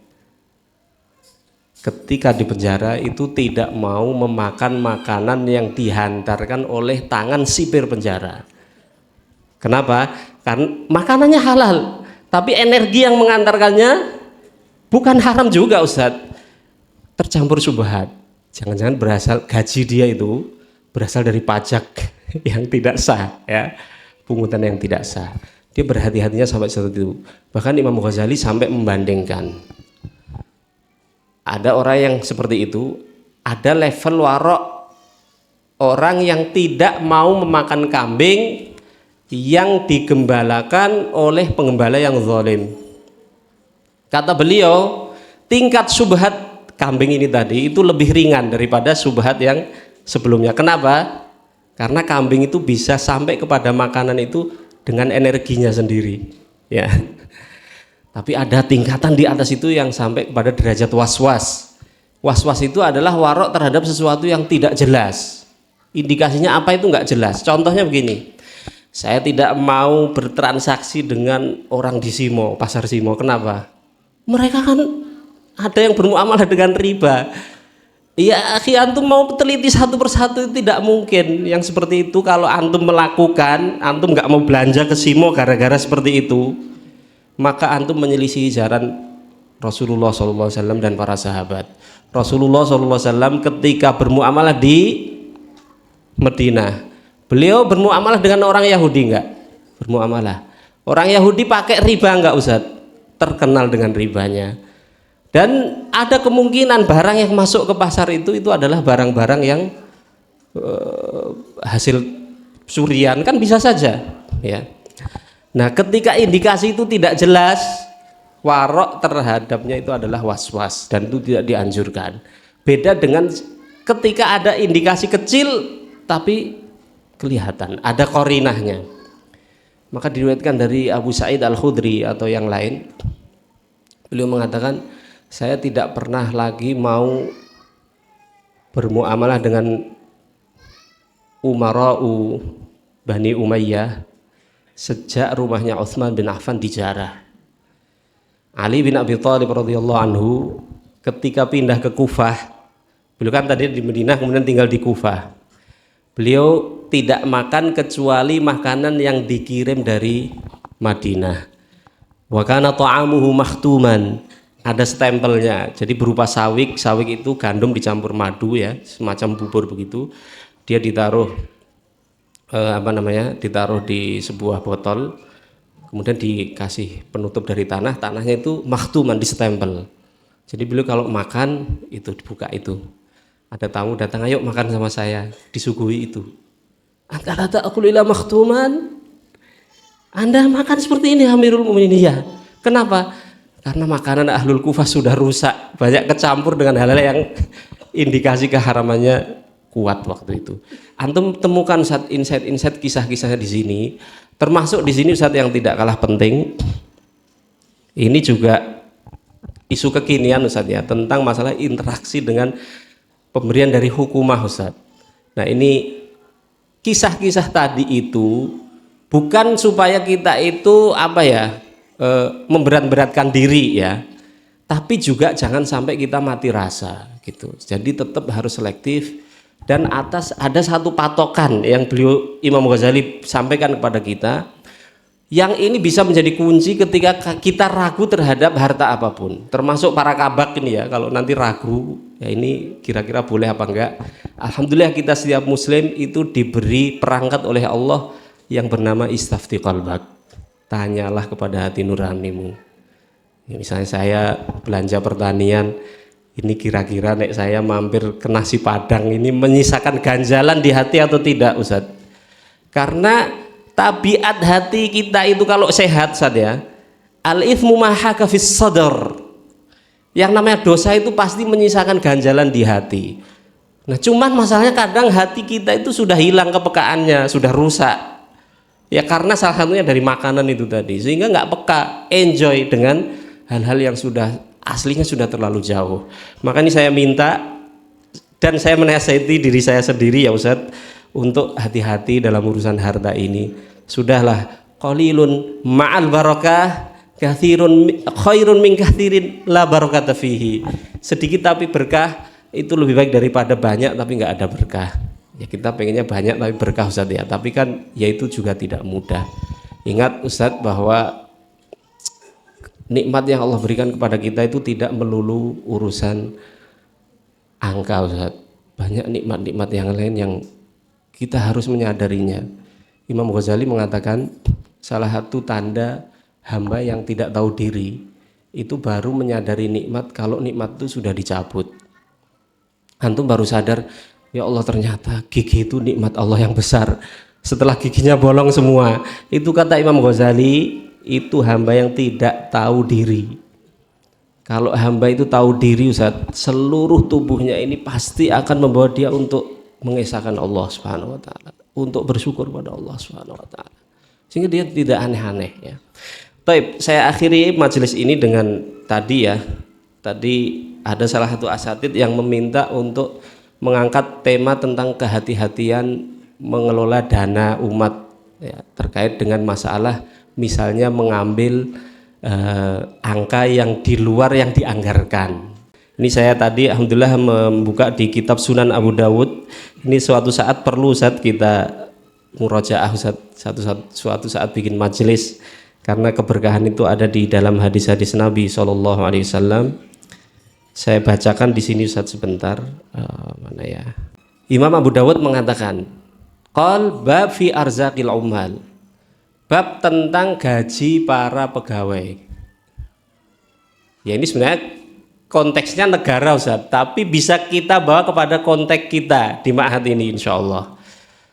ketika di penjara itu tidak mau memakan makanan yang dihantarkan oleh tangan sipir penjara. Kenapa? Karena makanannya halal, tapi energi yang mengantarkannya bukan haram juga Ustadz, tercampur syubhat. Jangan-jangan berasal gaji dia itu berasal dari pajak yang tidak sah ya, pungutan yang tidak sah. Dia berhati-hatinya sampai seperti itu. Bahkan Imam Ghazali sampai membandingkan, ada orang yang seperti itu, ada level warok orang yang tidak mau memakan kambing yang digembalakan oleh penggembala yang zalim. Kata beliau, tingkat subhat kambing ini tadi itu lebih ringan daripada subhat yang sebelumnya. Kenapa? Karena kambing itu bisa sampai kepada makanan itu dengan energinya sendiri ya. Tapi ada tingkatan di atas itu yang sampai kepada derajat was-was. Was-was itu adalah warok terhadap sesuatu yang tidak jelas. Indikasinya apa itu nggak jelas. Contohnya begini, saya tidak mau bertransaksi dengan orang di Simo, pasar Simo. Kenapa? Mereka kan ada yang bermuamalah dengan riba. Ya, akhi, antum mau teliti satu persatu itu tidak mungkin. Yang seperti itu kalau antum melakukan, antum nggak mau belanja ke Simo gara-gara seperti itu, maka antum menyelisihi jalan Rasulullah SAW dan para sahabat. Rasulullah SAW ketika bermuamalah di Madinah, beliau bermuamalah dengan orang Yahudi enggak? Bermuamalah. Orang Yahudi pakai riba enggak Ustaz? Terkenal dengan ribanya. Dan ada kemungkinan barang yang masuk ke pasar itu adalah barang-barang yang hasil curian, kan bisa saja ya. Nah, ketika indikasi itu tidak jelas, warok terhadapnya itu adalah was-was dan itu tidak dianjurkan. Beda dengan ketika ada indikasi kecil tapi kelihatan, ada korinahnya. Maka diriwayatkan dari Abu Sa'id Al-Khudri atau yang lain, beliau mengatakan, saya tidak pernah lagi mau bermuamalah dengan Umara'u Bani Umayyah sejak rumahnya Utsman bin Affan dijarah. Ali bin Abi Thalib radhiyallahu anhu ketika pindah ke Kufah, beliau kan tadi di Madinah kemudian tinggal di Kufah. Beliau tidak makan kecuali makanan yang dikirim dari Madinah. Wa kana ta'amuhu makhtuman, ada stempelnya, jadi berupa sawik. Sawik itu gandum dicampur madu ya, semacam bubur begitu. Dia ditaruh ditaruh di sebuah botol, kemudian dikasih penutup dari tanah, tanahnya itu makhtuman, distempel. Jadi beliau kalau makan itu dibuka itu. Ada tamu datang, ayo makan sama saya, disuguhi itu. Anta ta'kulu ila makhtuman? Anda makan seperti ini Amirul Mukminin ya. Kenapa? Karena makanan Ahlul Kufah sudah rusak, banyak kecampur dengan hal-hal yang indikasi keharamannya kuat waktu itu. Antum temukan insight-insight kisah-kisahnya di sini, termasuk di sini Ustaz yang tidak kalah penting. Ini juga isu kekinian Ustaz ya, tentang masalah interaksi dengan pemberian dari hukumah Ustaz. Nah, ini kisah-kisah tadi itu bukan supaya kita itu memberat-beratkan diri ya, tapi juga jangan sampai kita mati rasa gitu. Jadi tetap harus selektif, dan ada satu patokan yang beliau Imam Ghazali sampaikan kepada kita, yang ini bisa menjadi kunci ketika kita ragu terhadap harta apapun, termasuk para kabak ini ya. Kalau nanti ragu ya ini kira-kira boleh apa enggak, alhamdulillah kita setiap muslim itu diberi perangkat oleh Allah yang bernama istafti qalbak. tanyalah kepada hati nuranimu. Misalnya saya belanja pertanian, ini kira-kira nek saya mampir ke nasi padang ini menyisakan ganjalan di hati atau tidak Ustadz? Karena tabiat hati kita itu kalau sehat Ustadz ya, al-ithmu mahaka fis sadr. Yang namanya dosa itu pasti menyisakan ganjalan di hati. Nah cuman masalahnya kadang hati kita itu sudah hilang kepekaannya, sudah rusak. Ya karena salah satunya dari makanan itu tadi, sehingga nggak peka, enjoy dengan hal-hal yang sudah aslinya sudah terlalu jauh. Makanya saya minta dan saya menasihati diri saya sendiri ya Ustadz untuk hati-hati dalam urusan harta ini. Sudahlah, qalilun ma'al barakah, katsirun khairun min katsirin la barakata fihi. Sedikit tapi berkah itu lebih baik daripada banyak tapi nggak ada berkah. Ya kita pengennya banyak tapi berkah Ustadz ya, tapi kan ya itu juga tidak mudah. Ingat Ustadz bahwa nikmat yang Allah berikan kepada kita itu tidak melulu urusan angka Ustaz. Banyak nikmat-nikmat yang lain yang kita harus menyadarinya. Imam Ghazali mengatakan salah satu tanda hamba yang tidak tahu diri itu baru menyadari nikmat kalau nikmat itu sudah dicabut. Antum baru sadar, ya Allah ternyata gigi itu nikmat Allah yang besar. Setelah giginya bolong semua, itu kata Imam Ghazali, itu hamba yang tidak tahu diri. Kalau hamba itu tahu diri Ustaz, seluruh tubuhnya ini pasti akan membawa dia untuk mengesahkan Allah Subhanahu wa taala, untuk bersyukur pada Allah Subhanahu wa taala. Sehingga dia tidak aneh-aneh ya. Baik, saya akhiri majelis ini dengan tadi ya. Tadi ada salah satu asatid yang meminta untuk mengangkat tema tentang kehati-hatian mengelola dana umat ya, terkait dengan masalah misalnya mengambil angka yang di luar yang dianggarkan. Ini saya tadi alhamdulillah membuka di kitab Sunan Abu Dawud. Ini suatu saat perlu Ustaz kita murajaah Ustaz, suatu saat bikin majelis karena keberkahan itu ada di dalam hadis-hadis Nabi SAW. Saya bacakan di sini Ustaz sebentar. Mana ya? Imam Abu Dawud mengatakan, qal bab fi arzaqil ummal. Bab tentang gaji para pegawai. Ya ini sebenarnya konteksnya negara Ustaz, tapi bisa kita bawa kepada konteks kita di ma'had ini insyaallah.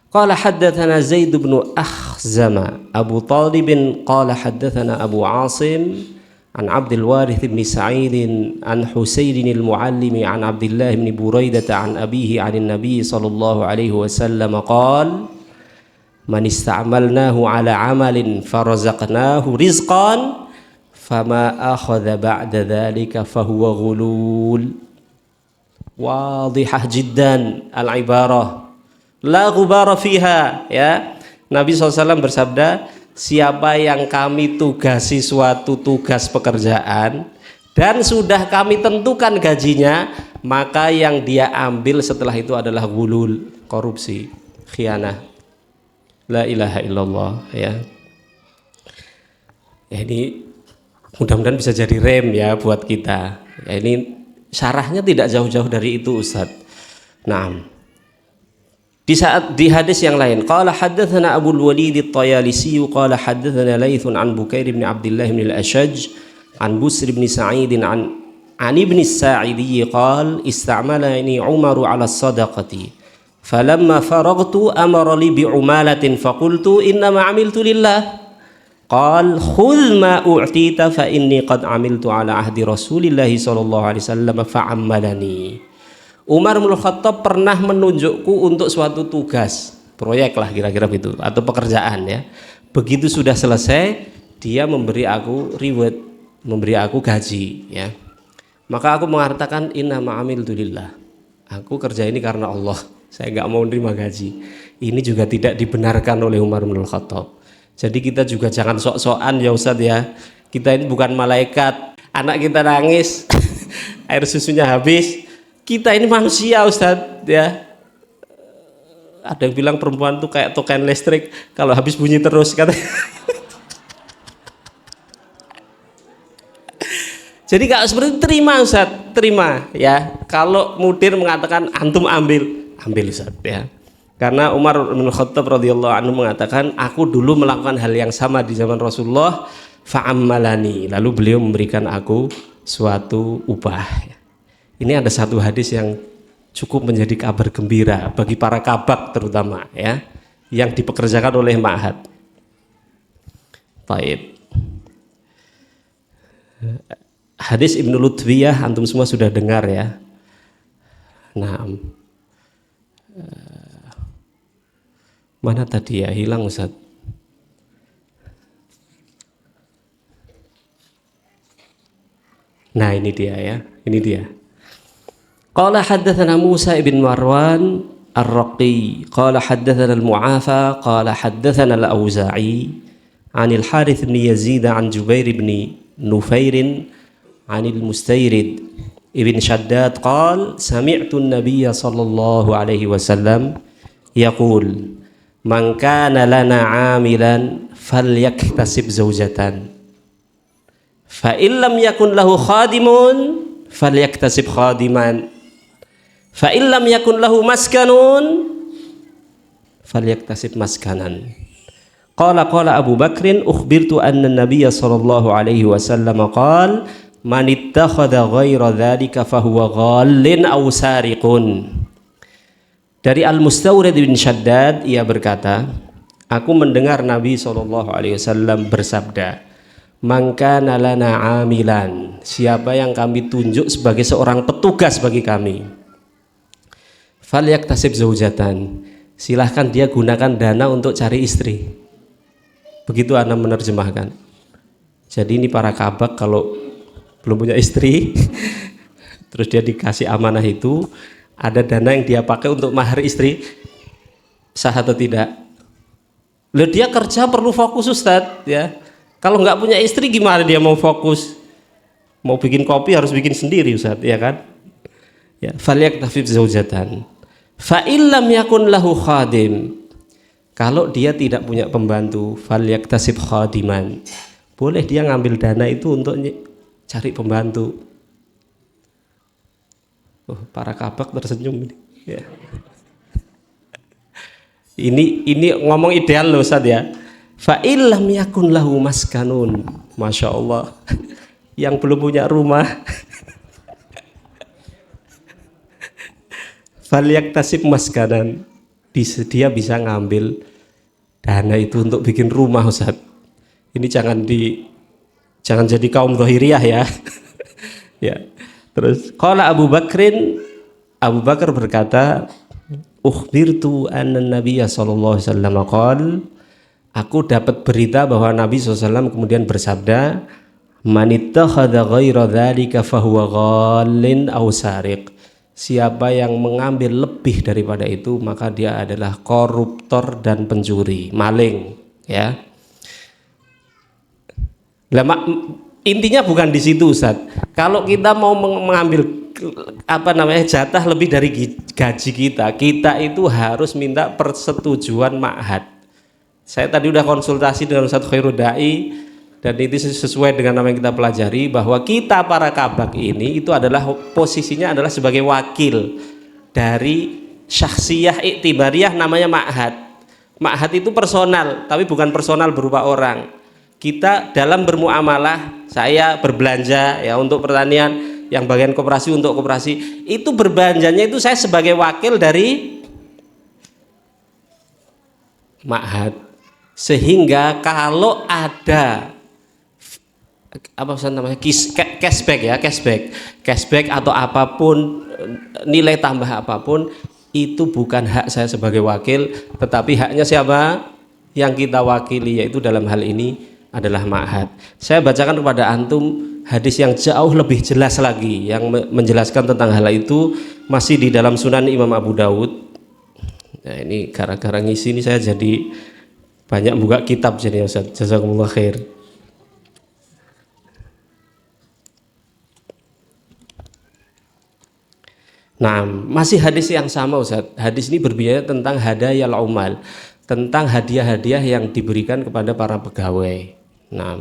Qala haddatsana Zaid bin Akhzama Abu Talib qala haddatsana Abu Asim an Abdul Warith bin Sa'id an Husayn al-Muallim an Abdullah bin Buraidah an abihi an Nabi sallallahu alaihi wasallam qala man ista'malnahu ala amalin farazaqnahu rizqan fama akhadha ba'da dhalika fahuwa ghulul. Wadihah jiddan al-ibarah la ghubara fiha ya. Nabi SAW bersabda, siapa yang kami tugasi suatu tugas pekerjaan dan sudah kami tentukan gajinya, maka yang dia ambil setelah itu adalah ghulul, korupsi, khianah. La ilaha illallah ya. Ya ini mudah-mudahan bisa jadi rem ya buat kita. Ya ini syarahnya tidak jauh-jauh dari itu Ustaz. Nah, di hadis yang lain, qala haddatsana Abu al-Walid at-Tayalisi qala haddatsana Laits an Bukair bin Abdullah bin al-Ashaj an Busr bin Sa'id an ibn as-Sa'idi qala ista'malani Umar 'ala as-sadaqati falamma faragtu amara li bi'umalatin faqultu innama 'amiltu lillah qala khudh ma u'tita fa inni qad 'amiltu 'ala ahdi Rasulillah sallallahu alaihi wasallam fa'ammalani. Umar bin Khattab pernah menunjukku untuk suatu tugas, proyek lah kira-kira begitu atau pekerjaan ya. Begitu sudah selesai, dia memberi aku reward, memberi aku gaji ya. Maka aku mengatakan inna ma'amiltu lillah. Aku kerja ini karena Allah. Saya nggak mau menerima gaji. Ini juga tidak dibenarkan oleh Umar bin Khattab. Jadi kita juga jangan sok-sokan ya Ustadz ya. Kita ini bukan malaikat. Anak kita nangis, air susunya habis. Kita ini manusia Ustadz ya. Ada yang bilang perempuan tuh kayak token listrik, kalau habis bunyi terus katanya. Jadi kalau seperti itu terima Ustadz, terima ya. Kalau mudir mengatakan antum ambil Ustadz ya. Karena Umar bin Khattab radhiyallahu anhu mengatakan, aku dulu melakukan hal yang sama di zaman Rasulullah, fa'ammalani, lalu beliau memberikan aku suatu upah. Ini ada satu hadis yang cukup menjadi kabar gembira bagi para kabak terutama ya, yang dipekerjakan oleh ma'had. Baik. Hadis Ibnu Lutfiyah antum semua sudah dengar ya. Nah, mana tadi ya, hilang Ustaz. Nah ini dia ya, ini dia. Qala haddatsana Musa ibn Marwan Ar-Raqi, qala haddatsana Al-Mu'afa, qala haddatsana Al-Auza'i, 'an Al-Harits bin Yazid 'an Jubair bin Nufair 'an Al-Mustayrid ibn Shaddad qala sami'tu an-nabiy sallallahu alaihi wasallam yaqul man kana lana 'amilan falyaktasib zawjatan fa illam yakun lahu khadimun falyaktasib khadiman fa illam yakun lahu maskanun falyaktasib maskanan. Qala Abu Bakrin ukhbirtu anna an-nabiy sallallahu alaihi wasallam qala man ittakhadha ghaira dzalika fahuwa ghallin aw sariqun. Dari Al-Mustawrid bin Shaddad, ia berkata, aku mendengar Nabi sallallahu alaihi wasallam bersabda, man kana lana amilan, siapa yang kami tunjuk sebagai seorang petugas bagi kami, falyaktasib zaujatan, silahkan dia gunakan dana untuk cari istri. Begitu ana menerjemahkan. Jadi ini para kabak kalau belum punya istri terus dia dikasih amanah itu, ada dana yang dia pakai untuk mahar istri, sah atau tidak? Loh, dia kerja perlu fokus Ustadz ya. Kalau nggak punya istri gimana dia mau fokus? Mau bikin kopi harus bikin sendiri Ustadz ya kan? Ya, falyaktafib zaujatan. Fa illam yakun lahu khadim. Kalau dia tidak punya pembantu, falyaktasib khadiman. Boleh dia ngambil dana itu untuk cari pembantu. Oh, para kabak tersenyum ini. Ya. Ini ngomong ideal loh Ustaz ya. Fa illam yakun lahu maskanun. Masya Allah. Yang belum punya rumah. Falyaktasib maskanan. Dia bisa ngambil dana itu untuk bikin rumah Ustaz. Ini jangan jadi kaum zahiriyah ya. Ya. Terus qala Abu Bakar berkata, ukhbirtu anna nabiyya sallallahu alaihi wasallam qala, aku dapat berita bahwa Nabi SAW kemudian bersabda, man ittakhadha ghaira dzalika fahuwa ghallin aw sariq. Siapa yang mengambil lebih daripada itu maka dia adalah koruptor dan pencuri, maling ya. Intinya bukan di situ Ustaz. Kalau kita mau mengambil jatah lebih dari gaji kita itu harus minta persetujuan ma'had. Saya tadi udah konsultasi dengan Ustaz Khairul Dai dan itu sesuai dengan apa yang kita pelajari, bahwa kita para kabak ini itu adalah posisinya adalah sebagai wakil dari syakhsiyah iktibariyah namanya ma'had. Ma'had itu personal, tapi bukan personal berupa orang. Kita dalam bermuamalah, saya berbelanja ya untuk pertanian, yang bagian koperasi untuk koperasi, itu berbelanjanya itu saya sebagai wakil dari ma'had. Sehingga kalau ada cashback atau apapun, nilai tambah apapun, itu bukan hak saya sebagai wakil, tetapi haknya siapa? Yang kita wakili, yaitu dalam hal ini adalah ma'had. Saya bacakan kepada antum hadis yang jauh lebih jelas lagi yang menjelaskan tentang hal itu, masih di dalam Sunan Imam Abu Dawud. Nah, ini gara-gara ngisi ini saya jadi banyak buka kitab jadi Ustaz. Jazakumullah khair. Nah, masih hadis yang sama Ustaz. Hadis ini berbicara tentang hadayal umal, tentang hadiah-hadiah yang diberikan kepada para pegawai. Nah,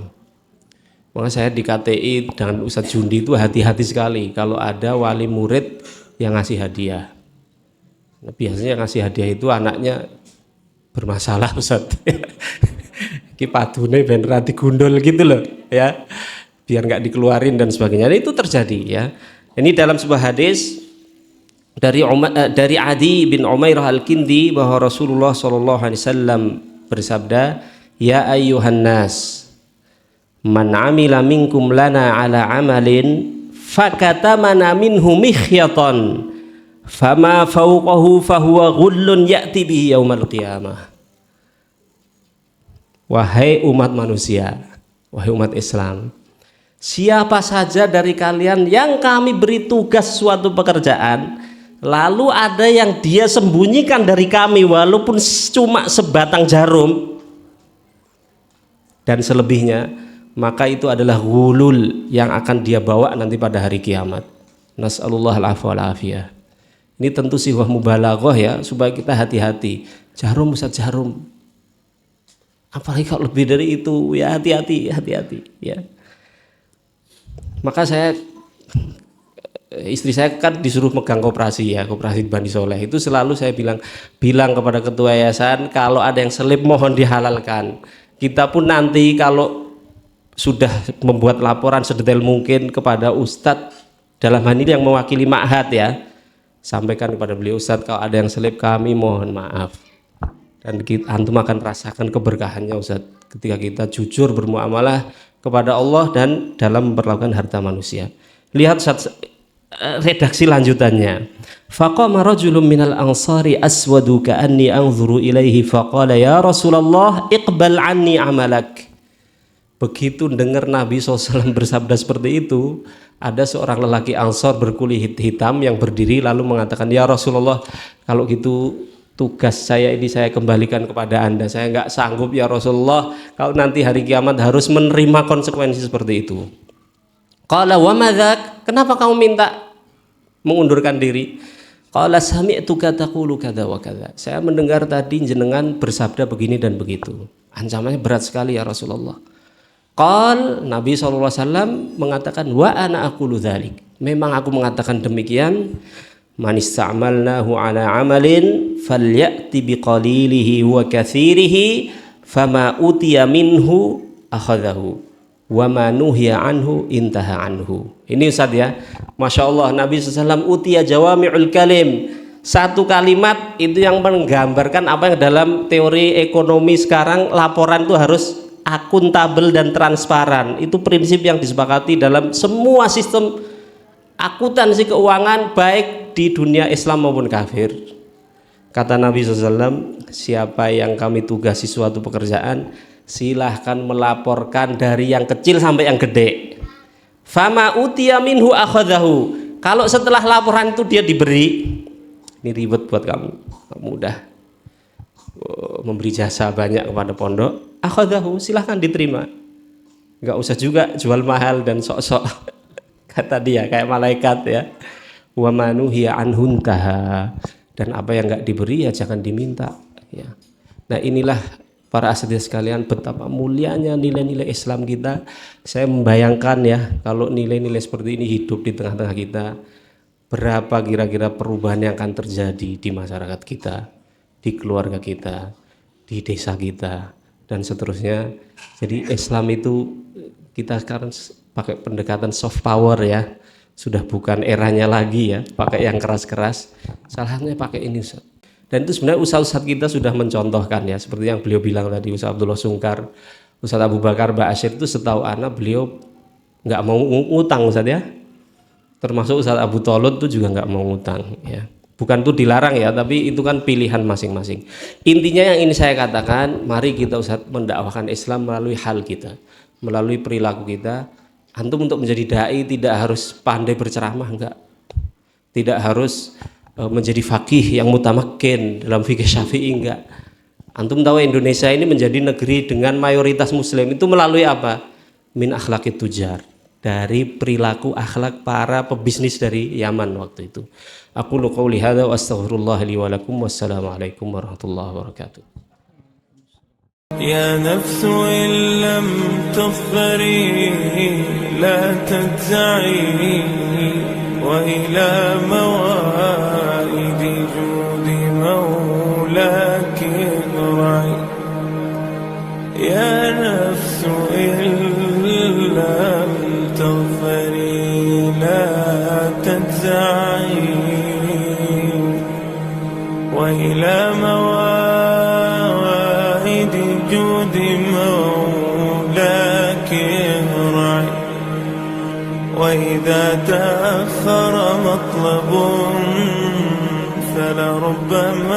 maka saya di KTI dengan Ustadz Jundi itu hati-hati sekali kalau ada wali murid yang ngasih hadiah. Biasanya ngasih hadiah itu anaknya bermasalah Ustaz. Ki padune ben ra digundul gitu loh ya. Biar nggak dikeluarin dan sebagainya. Nah, itu terjadi ya. Ini dalam sebuah hadis dari Adi bin Umairah Al-Kindi bahwa Rasulullah sallallahu alaihi wasallam bersabda, "Ya ayyuhan nas, man amila minkum lana ala amalin fakatamana minhu mikhyatan fama fawqahu fahuwa ghullun ya'ti bihi yaumal qiyamah." Wahai umat manusia, wahai umat Islam, siapa saja dari kalian yang kami beri tugas suatu pekerjaan, lalu ada yang dia sembunyikan dari kami walaupun cuma sebatang jarum dan selebihnya, maka itu adalah ghulul yang akan dia bawa nanti pada hari kiamat. Nas'alullah al-afwa wal-afiyah. Ini tentu sihwah mubalaghah ya, supaya kita hati-hati. Jarum Ustaz, jarum. Apalagi kalau lebih dari itu, ya hati-hati ya. Maka istri saya kan disuruh megang koperasi ya, koperasi Bani Soleh. Itu selalu saya bilang kepada ketua yayasan, kalau ada yang selip mohon dihalalkan. Kita pun nanti kalau sudah membuat laporan sedetail mungkin kepada Ustadz, dalam hal ini yang mewakili ma'had ya, sampaikan kepada beliau, Ustadz kalau ada yang selip kami mohon maaf. Dan antum akan rasakan keberkahannya Ustadz ketika kita jujur bermuamalah kepada Allah dan dalam memperlakukan harta manusia. Lihat redaksi lanjutannya. Faqama rajulun minal ansari aswadu ka'anni anzuru ilaihi faqala ya Rasulullah iqbal anni amalak. Begitu dengar Nabi SAW bersabda seperti itu, ada seorang lelaki Ansor berkulit hitam yang berdiri lalu mengatakan, ya Rasulullah, kalau gitu tugas saya ini saya kembalikan kepada Anda. Saya nggak sanggup ya Rasulullah kalau nanti hari kiamat harus menerima konsekuensi seperti itu. Qala wa madzak? Kenapa kamu minta mengundurkan diri? Qala sami'tuka taqulu kadza wa kadza. Saya mendengar tadi jenengan bersabda begini dan begitu. Ancamannya berat sekali ya Rasulullah. Qal Nabi SAW mengatakan wa ana aqulu dzalik. Memang aku mengatakan demikian. Man ista'malnahu ala amalin falyati biqalilihi wa katsirihi fama utiya minhu akhadahu wa ma nuhiya anhu intaha anhu. Ini Ustaz ya, Masya Allah, Nabi SAW utiya jawami'ul kalim. Satu kalimat itu yang menggambarkan apa yang dalam teori ekonomi sekarang laporan itu harus akuntabel dan transparan. Itu prinsip yang disepakati dalam semua sistem akuntansi keuangan baik di dunia Islam maupun kafir. Kata Nabi SAW, siapa yang kami tugasi suatu pekerjaan, silahkan melaporkan dari yang kecil sampai yang gede. Fama utiya minhu akhadahu. Kalau setelah laporan itu dia diberi, ini ribet buat kamu udah memberi jasa banyak kepada pondok, akhadahu, silahkan diterima. Nggak usah juga jual mahal dan sok-sok. Kata dia kayak malaikat ya. Wa manuhiya anhuntaha, dan apa yang nggak diberi ya jangan diminta ya. Nah inilah para asatidz sekalian betapa mulianya nilai-nilai Islam kita. Saya membayangkan ya kalau nilai-nilai seperti ini hidup di tengah-tengah kita, berapa kira-kira perubahan yang akan terjadi di masyarakat kita, di keluarga kita, di desa kita dan seterusnya. Jadi Islam itu kita sekarang pakai pendekatan soft power ya. Sudah bukan eranya lagi ya, pakai yang keras-keras. Salahnya pakai ini Ustaz. Dan itu sebenarnya ustaz-ustaz kita sudah mencontohkan ya, seperti yang beliau bilang tadi, Ustaz Abdullah Sungkar, Ustaz Abu Bakar Ba'asyir itu setahu anak beliau nggak mau ngutang Ustaz ya. Termasuk Ustaz Abu Tolod itu juga nggak mau ngutang ya. Bukan itu dilarang ya, tapi itu kan pilihan masing-masing. Intinya yang ini saya katakan, mari kita Ustaz mendakwahkan Islam melalui hal kita, melalui perilaku kita. Antum untuk menjadi dai tidak harus pandai berceramah, enggak. Tidak harus menjadi faqih yang mutamakin dalam fikih Syafi'i, enggak. Antum tahu Indonesia ini menjadi negeri dengan mayoritas muslim itu melalui apa? Min akhlaqit tujar, dari perilaku akhlak para pebisnis dari Yaman waktu itu. Aku qouli hadza wa astaghfirullah li wa lakum. Wassalamualaikum warahmatullahi wabarakatuh. يا نفس إن لم تظفري لا تجزعي وإلى موائد جودي وإلى موائد جود مولاك ارعي. وإذا تأخر مطلب فلربما